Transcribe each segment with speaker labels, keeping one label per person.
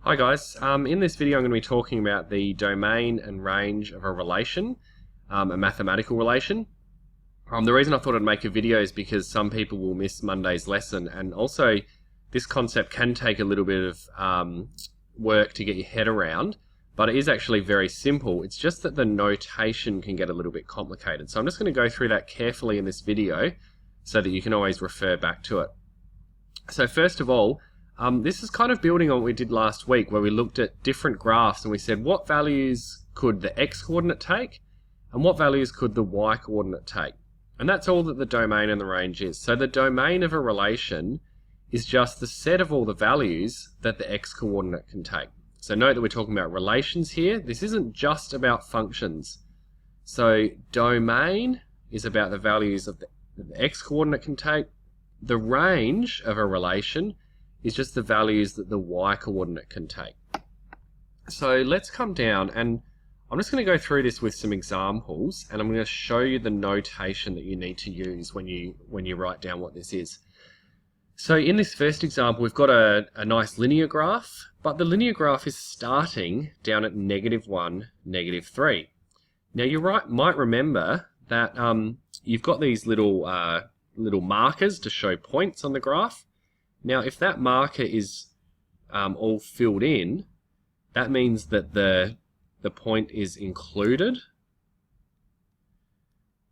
Speaker 1: Hi guys, in this video I'm going to be talking about the domain and range of a relation, a mathematical relation. The reason I thought I'd make a video is because some people will miss Monday's lesson, and also this concept can take a little bit of work to get your head around, but it is actually very simple. It's just that the notation can get a little bit complicated. So I'm just going to go through that carefully in this video so that you can always refer back to it. So first of all, this is kind of building on what we did last week, where we looked at different graphs and we said what values could the x-coordinate take and what values could the y-coordinate take. And that's all that the domain and the range is. So the domain of a relation is just the set of all the values that the x-coordinate can take. So note that we're talking about relations here. This isn't just about functions. So domain is about the values that the x-coordinate can take. The range of a relation is just the values that the y-coordinate can take. So let's come down, and I'm just going to go through this with some examples, and I'm going to show you the notation that you need to use when you write down what this is. So in this first example, we've got a nice linear graph, but the linear graph is starting down at -1, -3. Now you might remember that you've got these little markers to show points on the graph. Now, if that marker is all filled in, that means that the point is included.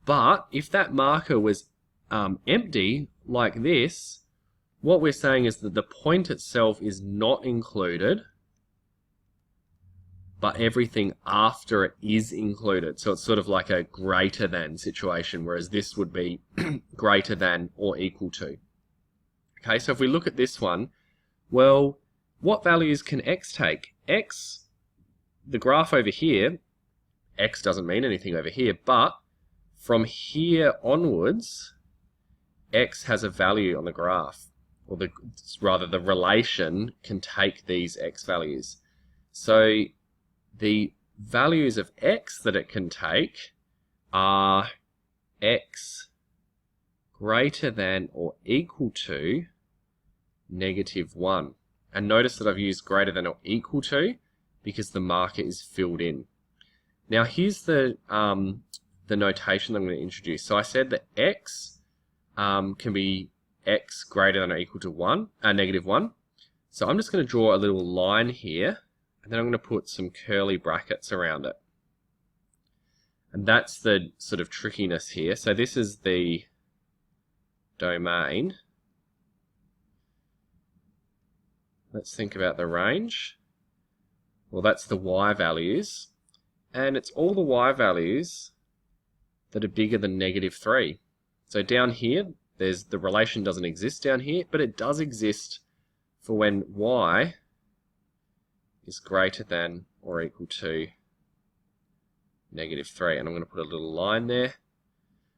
Speaker 1: But if that marker was empty, like this, what we're saying is that the point itself is not included, but everything after it is included. So it's sort of like a greater than situation, whereas this would be greater than or equal to. Okay, so if we look at this one, well, what values can x take? X, the graph over here, x doesn't mean anything over here, but from here onwards, x has a value on the graph, or rather the relation can take these x values. So the values of x that it can take are x greater than or equal to -1. And notice that I've used greater than or equal to because the marker is filled in. Now here's the notation I'm going to introduce. So I said that x can be x greater than or equal to -1. So I'm just going to draw a little line here, and then I'm going to put some curly brackets around it. And that's the sort of trickiness here. So this is the domain. Let's think about the range. Well, that's the y values, and it's all the y values that are bigger than -3. So down here, the relation doesn't exist down here, but it does exist for when y is greater than or equal to -3, and I'm going to put a little line there.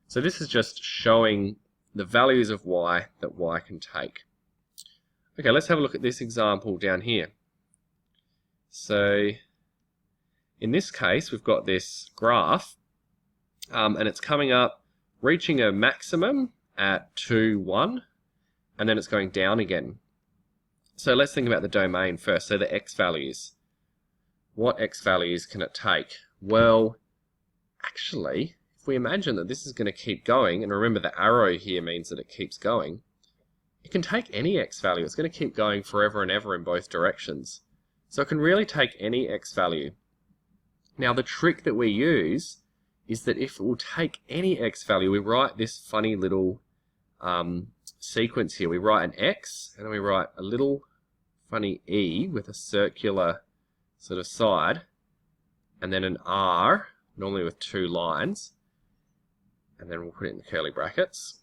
Speaker 1: So this is just showing the values of y that y can take. Okay, let's have a look at this example down here. So in this case, we've got this graph, and it's coming up, reaching a maximum at 2, 1, and then it's going down again. So let's think about the domain first. So the x values. What x values can it take? Well, actually, if we imagine that this is going to keep going, and remember the arrow here means that it keeps going, it can take any x value. It's going to keep going forever and ever in both directions. So it can really take any x value. Now the trick that we use is that if it will take any x value, we write this funny little sequence here. We write an x, and then we write a little funny e with a circular sort of side, and then an r, normally with 2 lines, and then we'll put it in the curly brackets.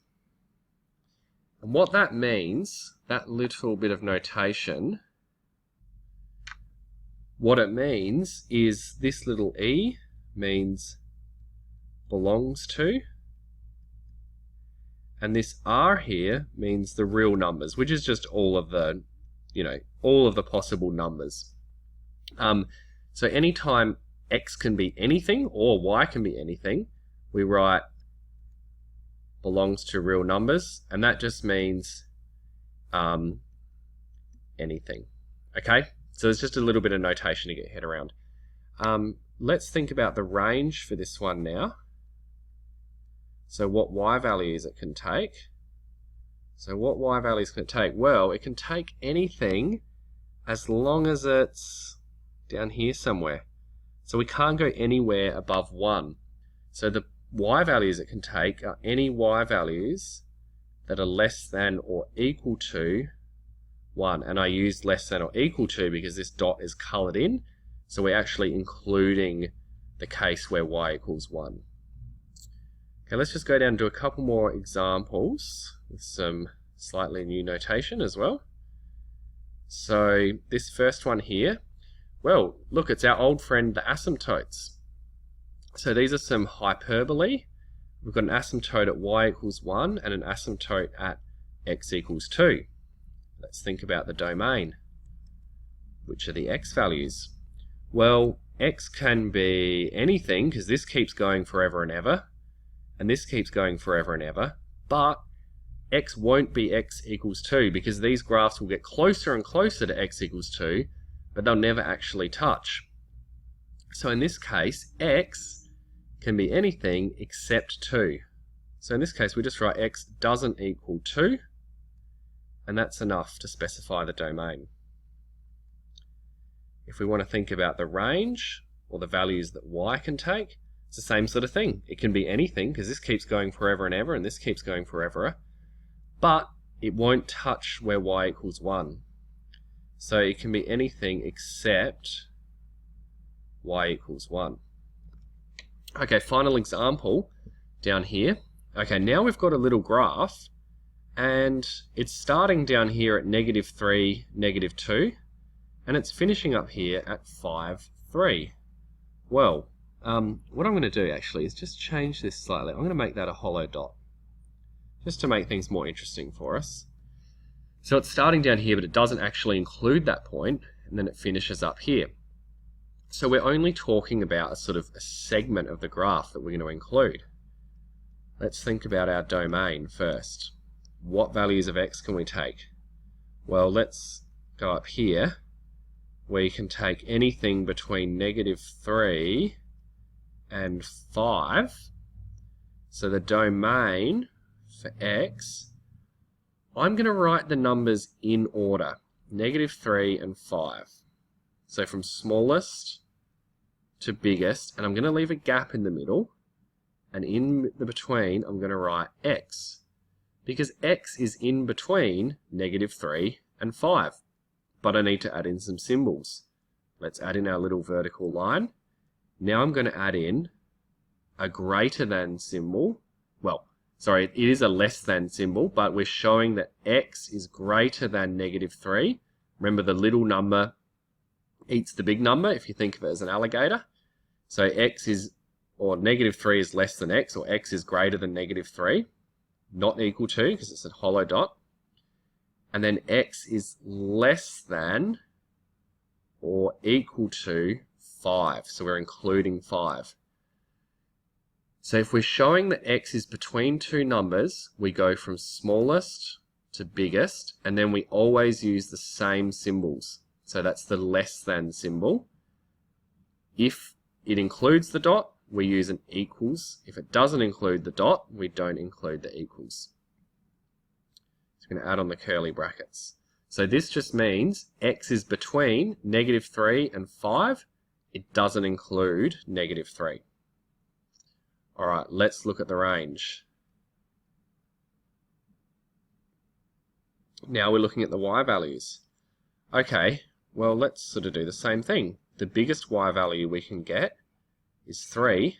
Speaker 1: And what that means, that little bit of notation, what it means is this little e means belongs to, and this r here means the real numbers, which is just all of the, all of the possible numbers. So anytime x can be anything or y can be anything, we write belongs to real numbers, and that just means anything. Okay, So there's just a little bit of notation to get your head around. Let's think about the range for this one now. So what y values it can take. So what y values can it take? Well, it can take anything as long as it's down here somewhere. So we can't go anywhere above 1. So the y values it can take are any y values that are less than or equal to 1. And I used less than or equal to because this dot is coloured in. So we're actually including the case where y equals 1. Okay, let's just go down and do a couple more examples with some slightly new notation as well. So this first one here, well, look, it's our old friend, the asymptotes. So these are some hyperbole. We've got an asymptote at y equals 1 and an asymptote at x equals 2. Let's think about the domain. Which are the x values? Well, x can be anything because this keeps going forever and ever, and this keeps going forever and ever, but x won't be x equals 2 because these graphs will get closer and closer to x equals 2, but they'll never actually touch. So in this case, x can be anything except 2. So in this case, we just write x doesn't equal 2, and that's enough to specify the domain. If we want to think about the range, or the values that y can take, it's the same sort of thing. It can be anything, because this keeps going forever and ever, and this keeps going forever, but it won't touch where y equals 1. So it can be anything except y equals 1. Okay, final example down here. Okay, now we've got a little graph, and it's starting down here at -3, -2, and it's finishing up here at 5, 3. Well, what I'm going to do actually is just change this slightly. I'm going to make that a hollow dot, just to make things more interesting for us. So it's starting down here, but it doesn't actually include that point, and then it finishes up here. So we're only talking about a sort of a segment of the graph that we're going to include. Let's think about our domain first. What values of x can we take? Well, let's go up here, where you can take anything between -3 and 5. So the domain for x, I'm going to write the numbers in order, -3 and 5. So from smallest to biggest, and I'm going to leave a gap in the middle, and in the between I'm going to write x, because x is in between -3 and 5. But I need to add in some symbols. Let's add in our little vertical line. Now I'm going to add in a greater than symbol. Well, sorry, it is a less than symbol, but we're showing that x is greater than -3. Remember, the little number eats the big number if you think of it as an alligator. So x is, or -3 is less than x, or x is greater than -3, not equal to, because it's a hollow dot. And then x is less than or equal to 5. So we're including 5. So if we're showing that x is between two numbers, we go from smallest to biggest, and then we always use the same symbols. So that's the less than symbol. If it includes the dot, we use an equals. If it doesn't include the dot, we don't include the equals. Going to add on the curly brackets. So this just means x is between -3 and 5. It doesn't include -3. Alright, let's look at the range. Now we're looking at the y values. Okay, well, let's sort of do the same thing. The biggest y value we can get is 3.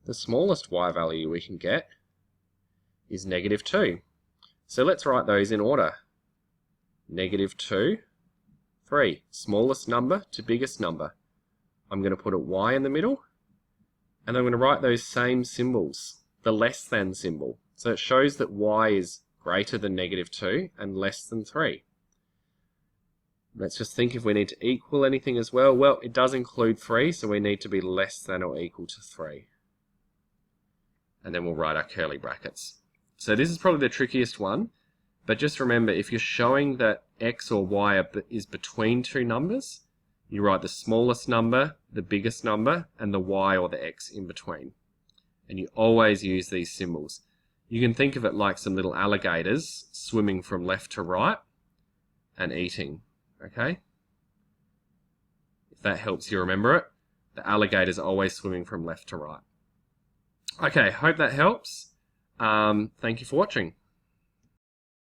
Speaker 1: The smallest y value we can get is -2. So let's write those in order. -2, 3. Smallest number to biggest number. I'm going to put a y in the middle, and I'm going to write those same symbols, the less than symbol. So it shows that y is greater than -2 and less than 3. Let's just think if we need to equal anything as well. Well, it does include 3, so we need to be less than or equal to 3. And then we'll write our curly brackets. So this is probably the trickiest one. But just remember, if you're showing that x or y is between two numbers, you write the smallest number, the biggest number, and the y or the x in between. And you always use these symbols. You can think of it like some little alligators swimming from left to right and eating, okay? If that helps you remember it, the alligators are always swimming from left to right. Okay, hope that helps. Thank you for watching.